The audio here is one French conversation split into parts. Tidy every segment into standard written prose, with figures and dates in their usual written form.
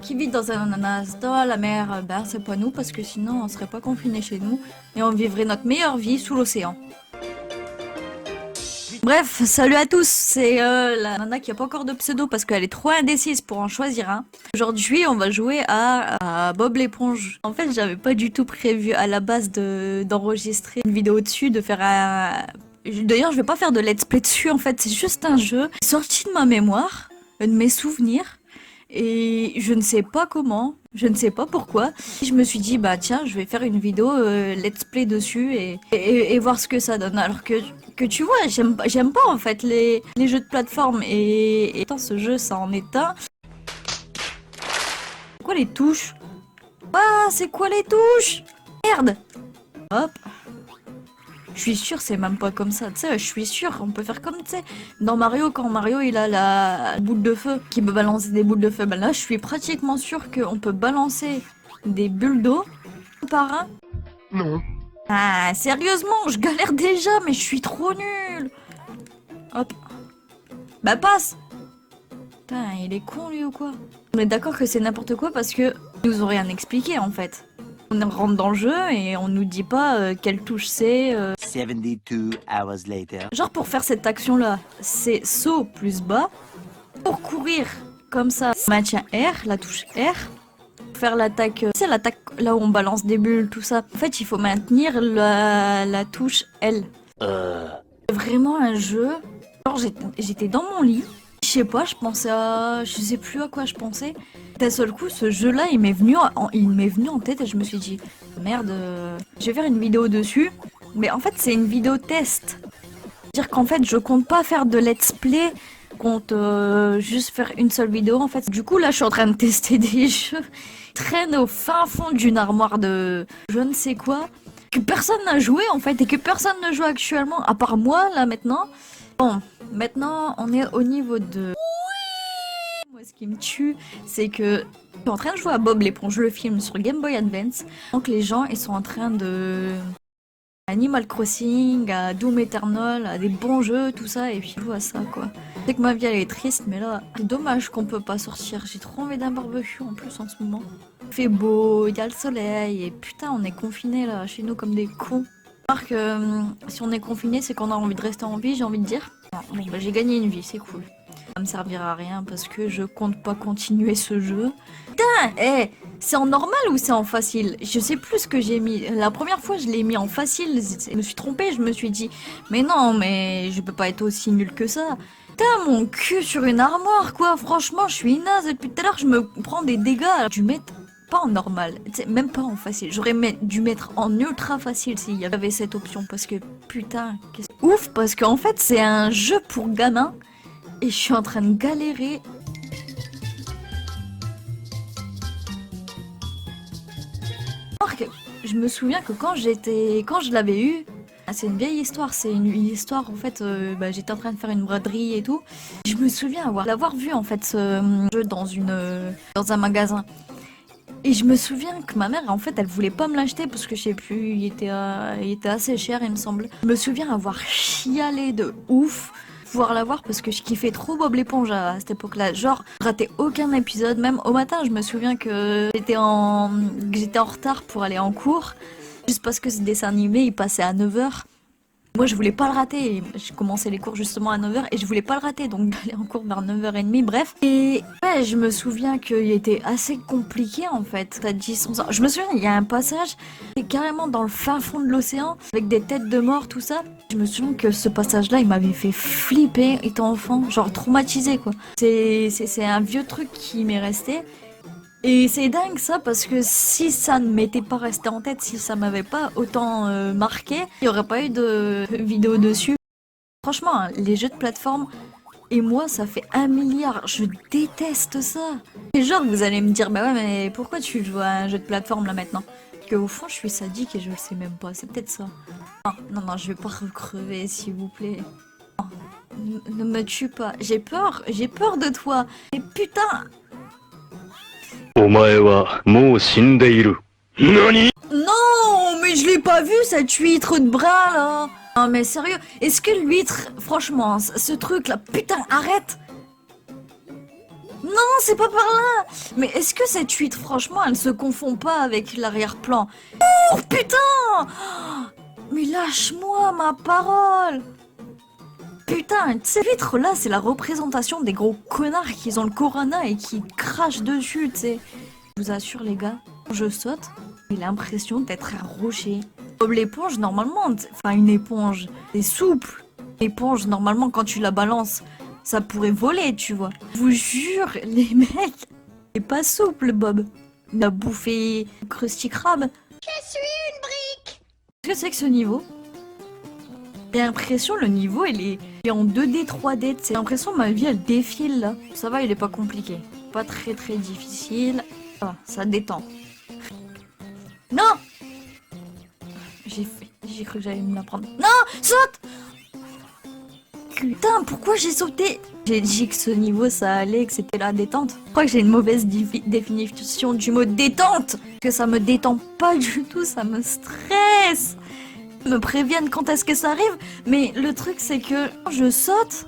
qui vit dans un ananas dans la mer, ben c'est pas nous parce que sinon on serait pas confinés chez nous et on vivrait notre meilleure vie sous l'océan. Bref, salut à tous, c'est la nana qui a pas encore de pseudo parce qu'elle est trop indécise pour en choisir un. Aujourd'hui, on va jouer à Bob l'éponge. En fait, j'avais pas du tout prévu à la base d'enregistrer une vidéo dessus, de faire un... D'ailleurs, je vais pas faire de let's play dessus, en fait, c'est juste un jeu sorti de ma mémoire, de mes souvenirs. Et je ne sais pas comment, je ne sais pas pourquoi. Je me suis dit, bah tiens, je vais faire une vidéo let's play dessus et voir ce que ça donne. Alors que tu vois, j'aime pas en fait les jeux de plateforme. Et tant ce jeu, ça en est un. C'est quoi les touches? Ah, c'est quoi les touches? Merde! Hop. Je suis sûre, c'est même pas comme ça, tu sais, je suis sûre, on peut faire comme, tu sais, dans Mario, quand Mario il a la boule de feu, qui peut balancer des boules de feu, ben là je suis pratiquement sûre qu'on peut balancer des bulles d'eau par un. Non. Ah, sérieusement, je galère déjà, mais je suis trop nulle. Hop. Bah passe. Putain, il est con lui ou quoi? On est d'accord que c'est n'importe quoi parce que ils nous ont rien expliqué en fait. On rentre dans le jeu et on nous dit pas quelle touche c'est. 72 hours later. Genre pour faire cette action là, c'est saut plus bas. Pour courir comme ça, maintien R, la touche R. Pour faire l'attaque, c'est l'attaque là où on balance des bulles, tout ça. En fait, il faut maintenir la touche L. C'est vraiment un jeu. Genre j'étais dans mon lit. Je sais pas, je pensais à... Je sais plus à quoi je pensais. D'un seul coup, ce jeu-là, il m'est venu en tête et je me suis dit, merde, je vais faire une vidéo dessus. Mais en fait, c'est une vidéo test. C'est-à-dire qu'en fait, je compte pas faire de let's play, je compte juste faire une seule vidéo en fait. Du coup, là, je suis en train de tester des jeux qui traînent au fin fond d'une armoire de je ne sais quoi, que personne n'a joué en fait et que personne ne joue actuellement, à part moi, là, maintenant. Bon, maintenant, on est au niveau de... Moi, ce qui me tue, c'est que je suis en train de jouer à Bob l'éponge, le film, sur Game Boy Advance. Donc les gens, ils sont en train de... Animal Crossing, à Doom Eternal, à des bons jeux, tout ça, et puis je joue à ça, quoi. C'est que ma vie, elle est triste, mais là, c'est dommage qu'on peut pas sortir. J'ai trop envie d'un barbecue, en plus, en ce moment. Il fait beau, il y a le soleil, et putain, on est confinés, là, chez nous, comme des cons. Alors que si on est confiné, c'est qu'on a envie de rester en vie, j'ai envie de dire. Bon, bah, j'ai gagné une vie, c'est cool. Ça me servira à rien parce que je compte pas continuer ce jeu. Putain, c'est en normal ou c'est en facile? Je sais plus ce que j'ai mis. La première fois, je l'ai mis en facile. Je me suis trompée, je me suis dit, mais non, mais je peux pas être aussi nul que ça. Putain, mon cul sur une armoire, quoi. Franchement, je suis naze. Depuis tout à l'heure, je me prends des dégâts. Alors, dû mettre pas en normal, même pas en facile. J'aurais dû mettre en ultra facile s'il y avait cette option. Parce que, putain, ouf, parce qu'en fait, c'est un jeu pour gamins. Et je suis en train de galérer. Je me souviens que quand je l'avais eu, c'est une vieille histoire, c'est une histoire en fait, j'étais en train de faire une broderie et tout. Je me souviens l'avoir vu en fait ce jeu dans un magasin. Et je me souviens que ma mère en fait elle voulait pas me l'acheter parce que je sais plus, il était assez cher il me semble. Je me souviens avoir chialé de ouf. Pouvoir la voir parce que je kiffais trop Bob l'éponge à cette époque-là. Genre, je ratais aucun épisode. Même au matin, je me souviens que j'étais en retard pour aller en cours. Juste parce que ce dessin animé, il passait à 9h. Moi, je voulais pas le rater. Je commençais les cours justement à 9h et je voulais pas le rater. Donc, j'allais en cours vers 9h30. Bref. Et ouais, je me souviens qu'il était assez compliqué en fait. T'as dit sans ça. Je me souviens, il y a un passage qui est carrément dans le fin fond de l'océan avec des têtes de mort, tout ça. Je me souviens que ce passage-là, il m'avait fait flipper étant enfant. Genre traumatisé quoi. C'est un vieux truc qui m'est resté. Et c'est dingue ça parce que si ça ne m'était pas resté en tête, si ça m'avait pas autant marqué, il n'y aurait pas eu de vidéo dessus. Franchement, hein, les jeux de plateforme et moi, ça fait 1 milliard. Je déteste ça. Et genre, vous allez me dire, bah ouais, mais pourquoi tu joues à un jeu de plateforme là maintenant? Parce qu'au fond, je suis sadique et je le sais même pas. C'est peut-être ça. Non, je vais pas recrever, s'il vous plaît. Non, ne me tue pas. J'ai peur de toi. Et putain. お前はもう死んでいる。何？ Non, mais je l'ai pas vu cette huître de bras là. Non mais sérieux, est-ce que l'huître, franchement, ce truc là, putain, arrête. Non, c'est pas par là. Mais est-ce que cette huître, franchement, elle se confond pas avec l'arrière-plan? Oh putain! Mais lâche-moi ma parole! Putain, cette huître-là, c'est la représentation des gros connards qui ont le corona et qui crachent dessus, tu sais. Je vous assure, les gars, quand je saute, j'ai l'impression d'être un rocher. Comme l'éponge, normalement, enfin une éponge, c'est souple. L'éponge, normalement, quand tu la balances, ça pourrait voler, tu vois. Je vous jure, les mecs, c'est pas souple, Bob. Il a bouffé Krusty Krab. Je suis une brique. Qu'est-ce que c'est que ce niveau? J'ai l'impression le niveau il est en 2D, 3D. J'ai l'impression ma vie elle défile là. Ça va, il est pas compliqué. Pas très très difficile. Ça détend. Non! J'ai cru que j'allais me la prendre. Non! Saute! Putain, pourquoi j'ai sauté? J'ai dit que ce niveau ça allait, que c'était la détente. Je crois que j'ai une mauvaise définition du mot détente. Que ça me détend pas du tout, ça me stresse. Me préviennent quand est-ce que ça arrive, mais le truc c'est que quand je saute,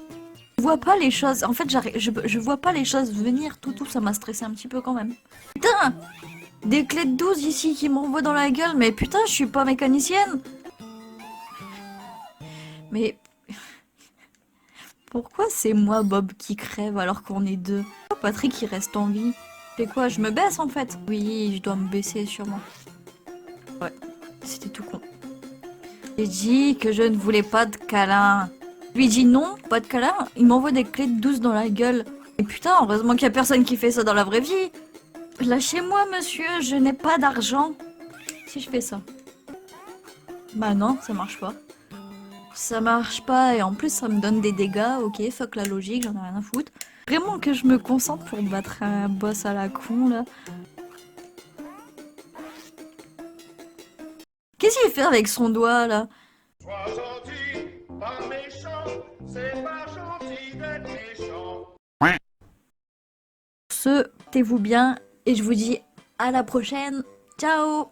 je vois pas les choses. En fait, je vois pas les choses venir. Tout ça m'a stressé un petit peu quand même. Putain! Des clés de 12 ici qui m'envoient dans la gueule, mais putain, je suis pas mécanicienne. Mais pourquoi c'est moi, Bob, qui crève alors qu'on est deux? Pourquoi Patrick, il reste en vie? C'est quoi, je me baisse en fait? Oui, je dois me baisser sûrement. Ouais, c'était tout con. J'ai dit que je ne voulais pas de câlin. Je lui dis non, pas de câlin. Il m'envoie des clés de 12 dans la gueule. Et putain, heureusement qu'il y a personne qui fait ça dans la vraie vie. Lâchez-moi, monsieur, je n'ai pas d'argent. Si je fais ça. Bah non, ça marche pas. Ça marche pas et en plus ça me donne des dégâts. Ok, fuck la logique, j'en ai rien à foutre. Vraiment que je me concentre pour battre un boss à la con là. Qu'est-ce qu'il fait avec son doigt là? Sois gentil, pas méchant, c'est pas gentil d'être méchant. Portez-vous bien et je vous dis à la prochaine. Ciao!